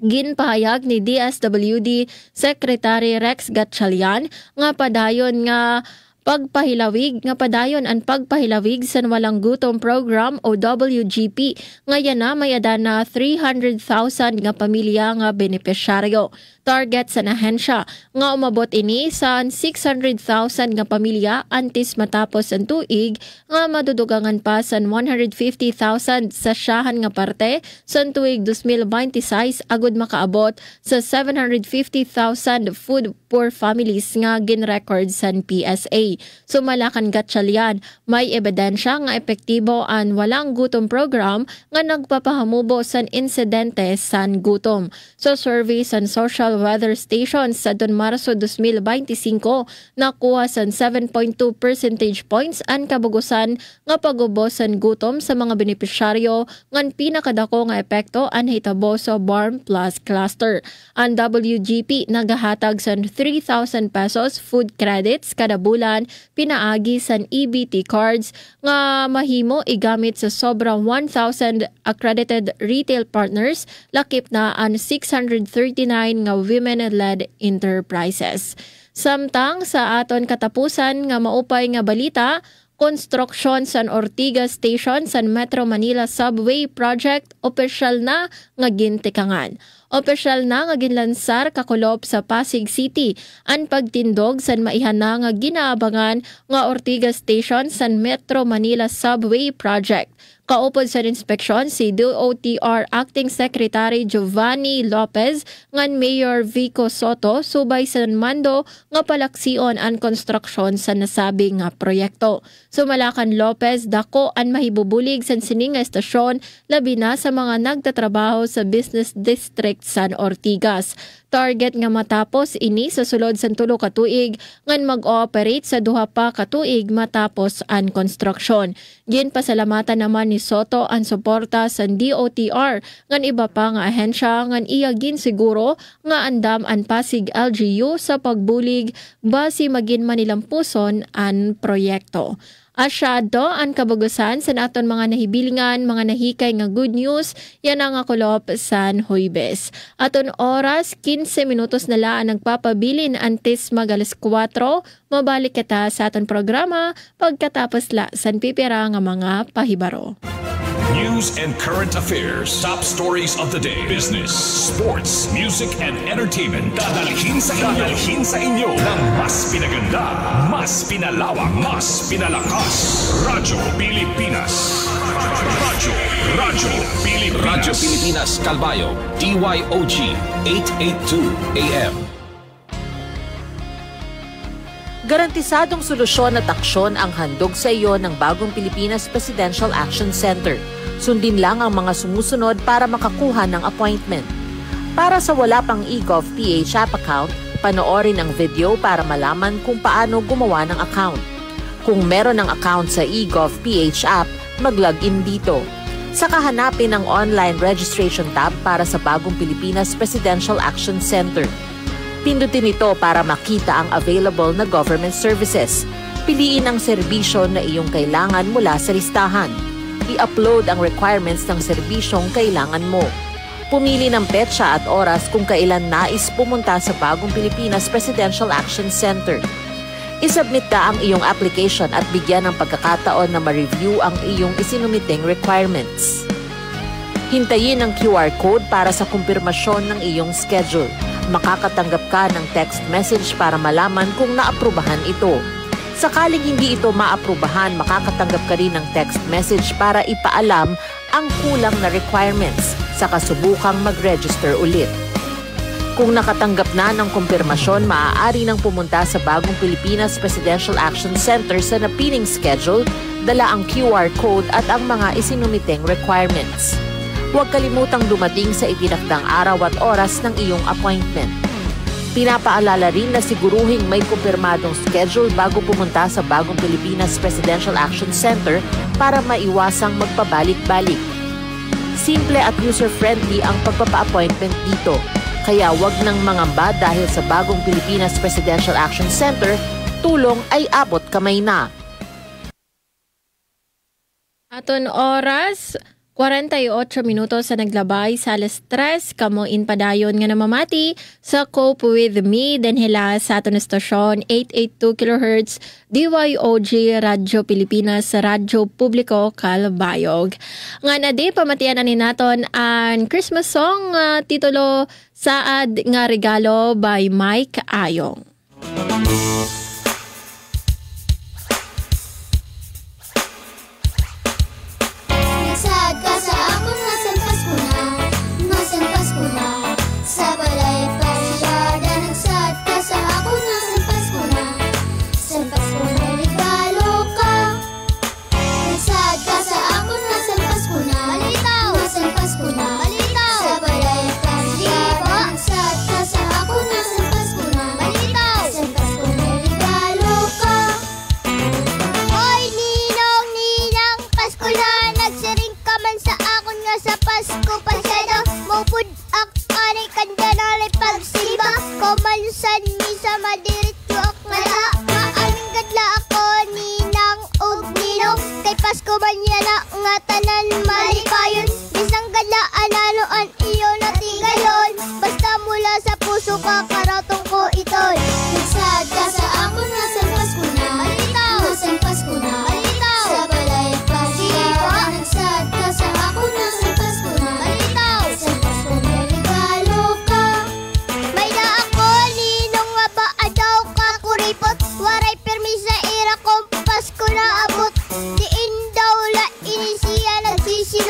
S2: Ginpahayag ni DSWD Secretary Rex Gatchalian nga padayon ang pagpahilawig sa walang gutom program o WGP ngayon na may ada na 300,000 nga pamilya nga benepisyaryo. Target sa ahensya nga umabot ini sa 600,000 nga pamilya antes matapos ang tuig nga madudugangan pa sa 150,000 sa siyahan nga parte sa tuig 2026 agud makaabot sa 750,000 food poor families nga ginrecord sa PSA. Sumalakan Gatchalian, may ebidensya nga epektibo ang walang gutom program nga nagpapahamubo sa insidente sa gutom. So survey sa social weather stations sa Marso 2025 nakuha sa 7.2 percentage points ang kabugusan nga pagubos sa gutom sa mga benepisyaryo ngan pinakadako nga epekto ang hitabo sa Barm Plus cluster. Ang WGP nagahatag sa 3,000 pesos food credits kada bulan pinaagi sa EBT cards nga mahimo igamit sa sobra 1,000 accredited retail partners, lakip na ang 639 nga women-led enterprises. Samtang sa aton katapusan nga maupay nga balita, construction sa Ortigas Station sa Metro Manila Subway Project opisyal na nga gintikangan. Opisyal na nga ginlansar kakulop sa Pasig City ang pagtindog sa maihana nga ginaabangan nga Ortigas Station sa Metro Manila Subway Project. Kaupod sa inspeksyon si DOTR Acting Secretary Giovanni Lopez ngan Mayor Vico Soto subay sa mando nga palaksion ang konstruksyon sa nasabing nga proyekto. Sumalakan Lopez dako ang mahibubulig sa sining nga estasyon labi na sa mga nagtatrabaho sa Business District San Ortigas. Target nga matapos ini sa sulod sa 3 ka tuig ngan mag-ooperate sa 2 pa ka tuig matapos ang konstruksyon. Ginpasalamatan naman ni Soto ang suporta sa DOTR ngan iba pa nga ahensya ngan iya ginsiguro nga andam ang Pasig LGU sa pagbulig basi magin manilampuson ang proyekto. Asyado ang kabagusan sa naton mga nahibilingan, mga nahikay nga good news, yan ang akulop San Huibes. Aton oras, 15 minutos na laan nagpapabilin antes mag alas 4, mabalik kita sa aton programa pagkatapos la san pipira nga mga pahibaro.
S4: News and current affairs, top stories of the day, business, sports, music, and entertainment. Dadalhin sa inyo ng mas pinaganda, mas pinalawak, mas pinalakas. Radyo Pilipinas. Radyo Pilipinas Calbayog, DYOG 882 AM.
S11: Garantisadong solusyon at aksyon ang handog sa iyo ng bagong Pilipinas Presidential Action Center. Sundin lang ang mga sumusunod para makakuha ng appointment. Para sa wala pang eGov.ph app account, panoorin ang video para malaman kung paano gumawa ng account. Kung meron ng account sa eGov.ph app, mag-login dito. Saka hanapin ang online registration tab para sa bagong Pilipinas Presidential Action Center. Pindutin ito para makita ang available na government services. Piliin ang serbisyo na iyong kailangan mula sa listahan. I-upload ang requirements ng serbisyong kailangan mo. Pumili ng petsa at oras kung kailan nais pumunta sa bagong Pilipinas Presidential Action Center. I-submit ka ang iyong application at bigyan ng pagkakataon na ma-review ang iyong isinumiting requirements. Hintayin ang QR code para sa kumpirmasyon ng iyong schedule. Makakatanggap ka ng text message para malaman kung naaprubahan ito. Sakaling hindi ito maaprubahan, makakatanggap ka rin ng text message para ipaalam ang kulang na requirements sa kasubukang mag-register ulit. Kung nakatanggap na ng kumpirmasyon, maaari nang pumunta sa bagong Pilipinas Presidential Action Center sa napiling schedule, dala ang QR code at ang mga isinumiteng requirements. Huwag kalimutang dumating sa itinakdang araw at oras ng iyong appointment. Pinapaalala rin na siguruhing may kumpirmadong schedule bago pumunta sa bagong Pilipinas Presidential Action Center para maiwasang magpabalik-balik. Simple at user-friendly ang pagpapa-appointment dito, kaya wag nang mangamba dahil sa bagong Pilipinas Presidential Action Center, tulong ay abot kamay na.
S2: Aton oras, 48 minutos sa naglabay sa alas 3, kamo in padayon nga namamati sa Cope With Me, denhela sa aton estasyon 882 kHz DYOG Radyo Pilipinas, Radyo Publiko Calbayog. Nga na di pamatian ani naton ang Christmas song titulo Saad nga Regalo by Mike Ayong.
S12: Diin daw la inisiya nagsisi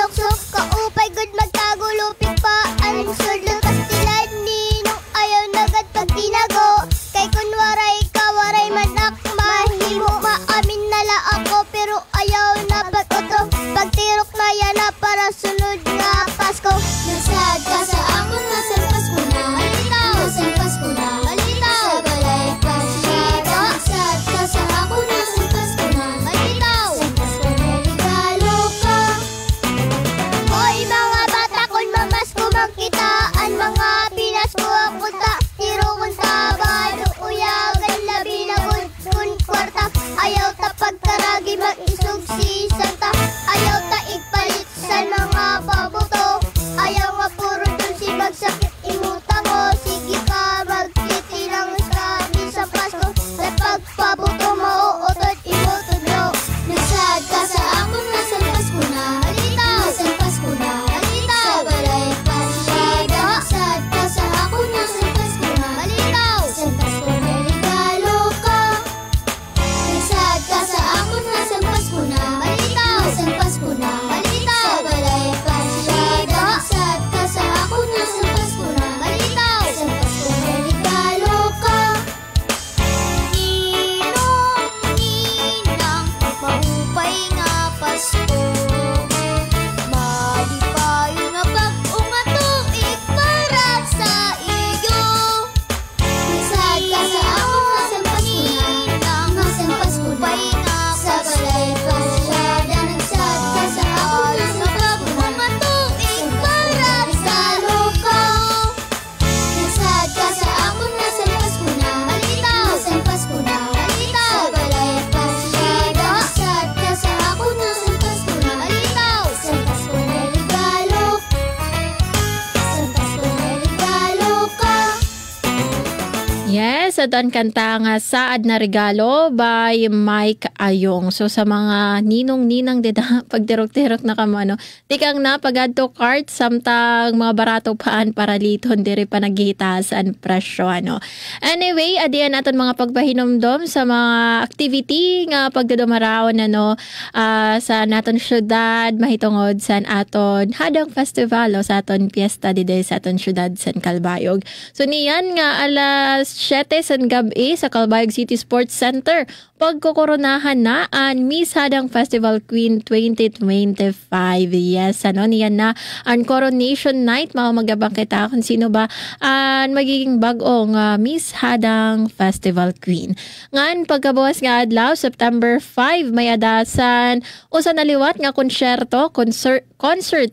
S2: Yes, at ang kanta nga Saad na Regalo by Mike Ayong. So sa mga ninong-ninang dida, pagdirok-dirok na kamo, no? Tikang na pag-add to cart, samtang mga barato paan para liton, diri pa naghihitaas ang presyo, ano. Anyway, adiyan natin mga pagpahinomdom sa mga activity nga pagdudumaraon, ano, sa naton syudad, mahitungod sa aton Hadang Festival, o sa aton piyesta dide sa aton syudad San Calbayog. So niyan nga alas 7 sa gabi sa Calbayog City Sports Center, pagkukoronahan na ang Miss Hadang Festival Queen 2025. Yes, ano, niyan na ang coronation night. Magabang kita kung sino ba ang magiging bagong Miss Hadang Festival Queen. Ngan pagkabukas nga adlaw, September 5, may adasan usa na liwat nga concert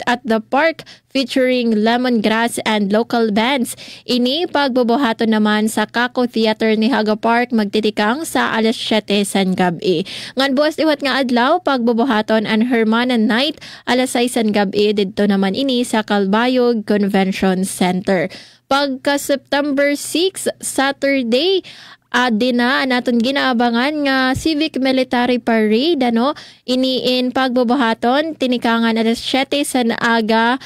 S2: at the park featuring lemongrass and local bands. Ini pagbubuhaton naman sa Kako Theater ni Haga Park, magtitikang sa alas 7 san gabi. Ngan buwas liwat nga adlaw, pagbubuhaton ang Hermanan Night alas 6 san gabi, didto naman ini sa Calbayog Convention Center. Pagka September 6, Saturday, din na naton ginaabangan nga Civic Military Parade, ano, iniin pagbubuhaton tinikangan alas 7 sa aga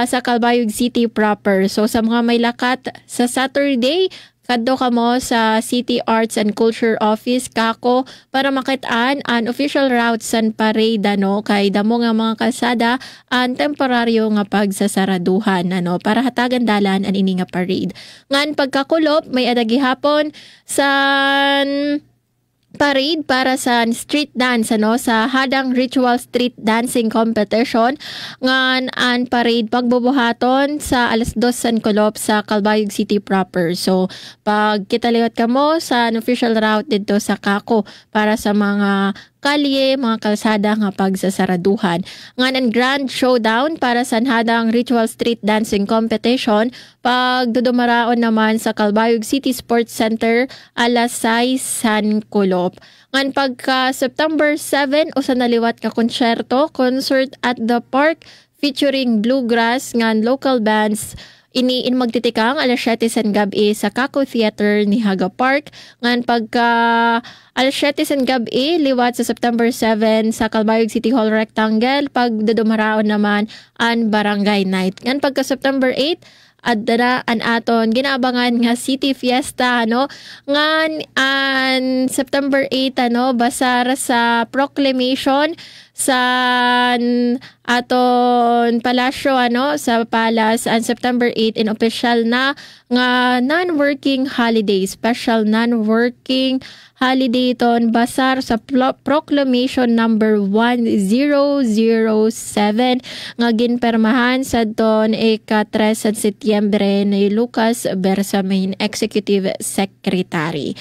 S2: sa Calbayog City proper. So sa mga may lakat sa Saturday, kadto kamo sa City Arts and Culture Office Kako para makitaan ang official routes san parade, ano, kay damo nga mga kalsada ang temporaryo nga pagsasaraduhan, ano, para hatagan dalan ang ini nga parade. Ngan pagkakulop may adagi hapon sa parade para sa street dance, ano, sa Hadang Ritual Street Dancing Competition. Ngan ang parade pagbubuhaton sa alas 2 san kulop sa Calbayog City proper. So pag kitaliwat kamo sa official route dito sa Kako para sa mga kalye, mga kalsada nga pagsasaraduhan. Ngan ang grand showdown para sa Hadang Ritual Street Dancing Competition, pagdudumaraon naman sa Calbayog City Sports Center alas 6 san kulop. Ngan pagka September 7, usa na liwat nga concert at the park featuring bluegrass ngan local bands. Iniin magtitikang alas 7 san gabi sa Kako Theater ni Haga Park. Ngan pagka alas 7 san gabi, liwat sa September 7 sa Calbayog City Hall Rectangle, pagdudumaraon naman ang Barangay Night. Ngan pagka September 8, adara an aton ginaabangan nga City Fiesta, ano, ngan an September 8, ano, basar sa proclamation sa aton palasyo, ano, sa Palace ang September 8 in official na nga non-working holiday, special non-working holiday ton basar sa proclamation number 1007 nga ginpermahan sa ton ika-3 sa Setyembre ni Lucas Bersamin, Executive Secretary.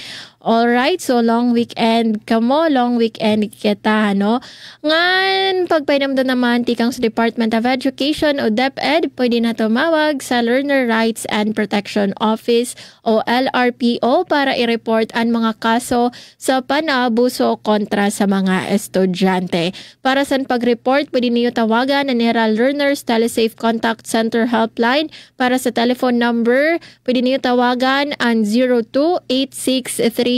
S2: Alright, so long weekend kamo, long weekend kita, no? Ngan pagpainamdan naman tikang sa Department of Education o DepEd, pwede na tumawag sa Learner Rights and Protection Office o LRPO para i-report ang mga kaso sa panaabuso kontra sa mga estudyante. Para sa pag-report, pwede niyo tawagan ang Era Learners Telesafe Contact Center Helpline. Para sa telephone number, pwede niyo tawagan ang 02-8632-1372.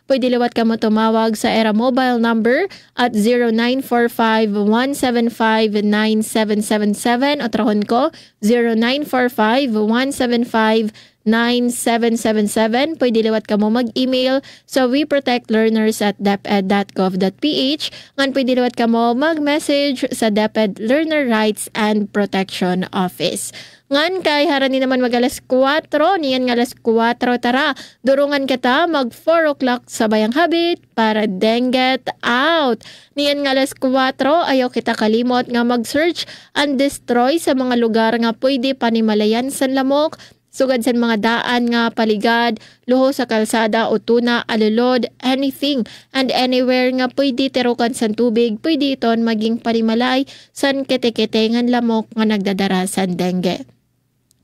S2: Pwede liwat ka mo tumawag sa Era mobile number at 0945-175-9777 o trahon ko 0945-175-9777. Pwede liwat ka mo mag-email sa weprotectlearners@deped.gov.ph. Ngan pwede liwat ka mo mag-message sa DepEd Learner Rights and Protection Office. Ngan kay harani naman mag alas 4, niyan nga alas 4 tara, durungan kita mag 4 o'clock sa Bayang Habit para denget out. Niyan nga alas 4, ayaw kita kalimot nga mag-search and destroy sa mga lugar nga pwede panimalayan sa lamok, sugad sa mga daan nga paligad, luho sa kalsada o tuna, alulod, anything and anywhere nga pwede terukan sa tubig, pwede iton maging panimalay san kete-ketengan lamok nga nagdadara sa dengue.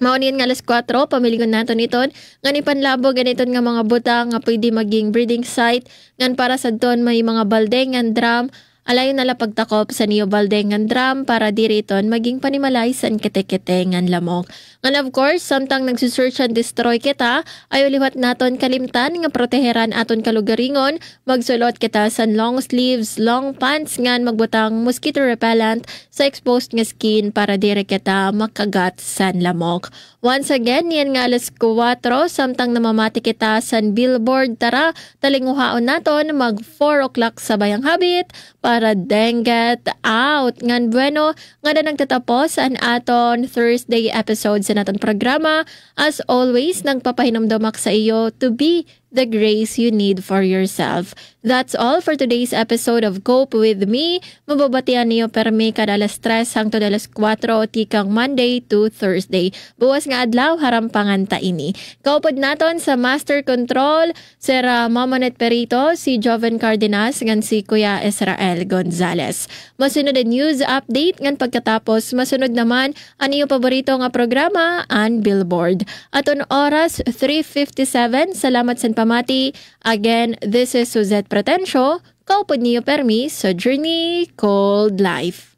S2: Maunian nga alas 4, pamiligon nato niton, nga ni panlabo ganiton nga mga butang nga pwede maging breeding site, ngan para sa don may mga balde, ngan drum, alayon nala pagtakop sa niyo baldengan drum para diriton maging panimalay san kete-kete ngan lamok. And of course, samtang nagsusearch and destroy kita, ay uliwat naton kalimtan nga proteheran aton kalugaringon, magsulot kita san long sleeves, long pants ngan magbutang mosquito repellent sa exposed nga skin para dire kita makagat san lamok. Once again, yan nga alas 4, samtang namamati kita san billboard, tara, talinguhaon naton mag 4 o'clock sa bayang habit para denget out. Ngan bueno, nga na nagtatapos ang aton Thursday episode sa naton programa. As always, nagpapahinumdumak sa iyo to be the grace you need for yourself. That's all for today's episode of Cope With Me. Mababatian niyo permi kada alas 3 hangtod alas 4 tikang Monday to Thursday. Buwas nga adlaw harampangan ta ini. Kaupod naton sa Master Control, Sir Mamonet Perito, si Joven Cardenas, ngan si Kuya Israel Gonzalez. Masunod ang news update, ngan pagkatapos masunod naman ang iyong paborito nga programa, ang Billboard. Aton oras 3:57. Salamat sa pamati. Again, this is Suzette Pretencio. Kaupod niyo permi sa Journey Called Life.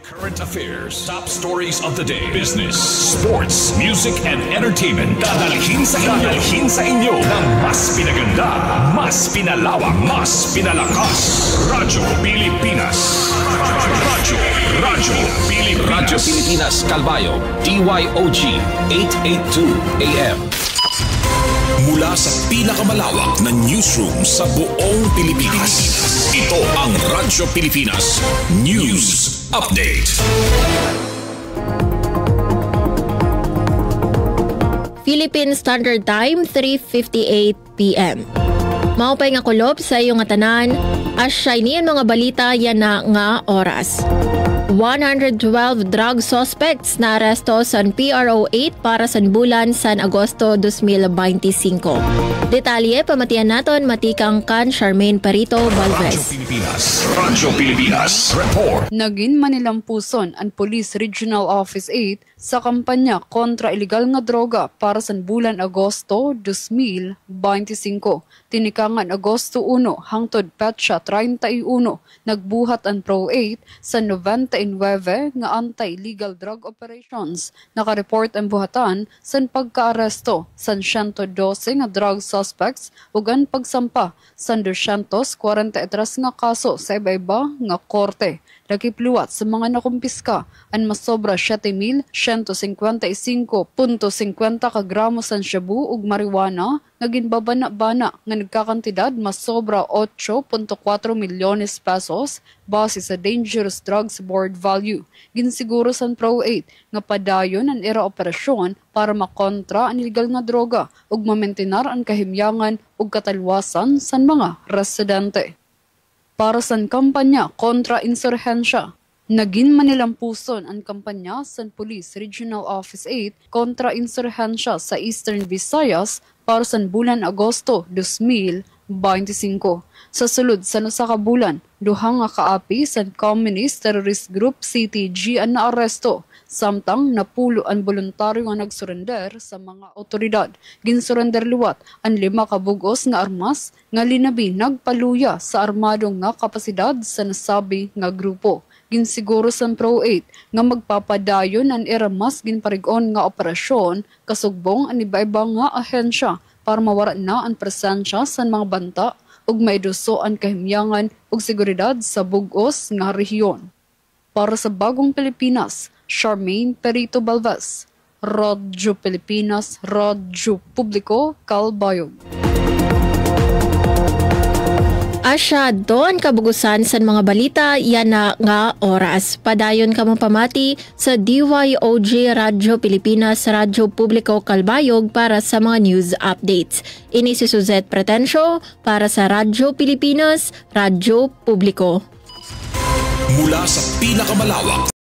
S4: Current affairs, top stories of the day, business, sports, music, and entertainment. Dadalhin sa inyo ng mas pinaganda, mas pinalawak, mas pinalakas. Radyo Pilipinas. Radyo Pilipinas Calbayog, DYOG 882 AM. Mula sa pinakamalawak na newsroom sa buong Pilipinas, ito ang Radyo Pilipinas News Update.
S2: Philippine Standard Time, 3:58 p.m. Maupay nga kulob sa iyong tanan, asyay niyan mga balita yan na nga oras. 112 drug suspects na aresto sa PRO 8 para sa bulan sa Agosto 2025. Detalye, pamatian naton matikang kan Charmaine Perito Valvez.
S4: Radyo Pilipinas Report.
S12: Naging manilampuson ang Police Regional Office 8 sa kampanya kontra ilegal nga droga para sa bulan Agosto 2025. Tinikangan Agosto 1 hangtod petsa 31, nagbuhat ang Pro 8 sa 99 nga anti-illegal drug operations. Nakareport ang buhatan sa pagkaaresto sa 112 nga drug suspects ug ang pagsampa sa 243 nga kaso sa iba-iba nga korte. Nakipluwat sa mga nakumpiska ang masobra 7,155.50 ka gramo sa shabu ug marijuana nga ginbabana-bana nga nagkakantidad masobra 8.4 milyones pesos base sa Dangerous Drugs Board value. Ginsiguro sa Pro 8 nga padayon ang era operasyon para makontra ang illegal nga droga ug mamentenar ang kahimyangan ug katalwasan sa mga residente. Para sa kampanya kontra insurhensya, naging manilampuson ang kampanya sa Police Regional Office 8 kontra insurhensya sa Eastern Visayas para sa bulan Agosto 2025. Sa sulod sa nasaka bulan, duha nga kaapi sa Communist Terrorist Group CTG ang naaresto, samtang napulo ang voluntaryo nga nagsurrender sa mga otoridad. Ginsurrender liwat ang 5 ka bugos nga armas nga linabi nagpaluya sa armadong nga kapasidad sa nasabi nga grupo. Ginsiguro sa Pro 8 nga magpapadayon ang eramas ginparigon nga operasyon kasugbong ang iba-iba nga ahensya para mawara na ang presensya sa mga banta ug maiduso ang kahimyangan ug seguridad sa bugos nga rehiyon. Para sa Bagong Pilipinas, Charmaine Perito Valvez, Radyo Pilipinas, Radyo Publiko, Calbayog.
S2: Asya doon kabugusan sa mga balita yan na nga oras. Padayon ka mong pamati sa DYOG Radyo Pilipinas, Radyo Publiko Calbayog para sa mga news updates. Ini si Suzette Pretencio para sa Radyo Pilipinas, Radyo Publiko.
S4: Mula sa pinakamalawak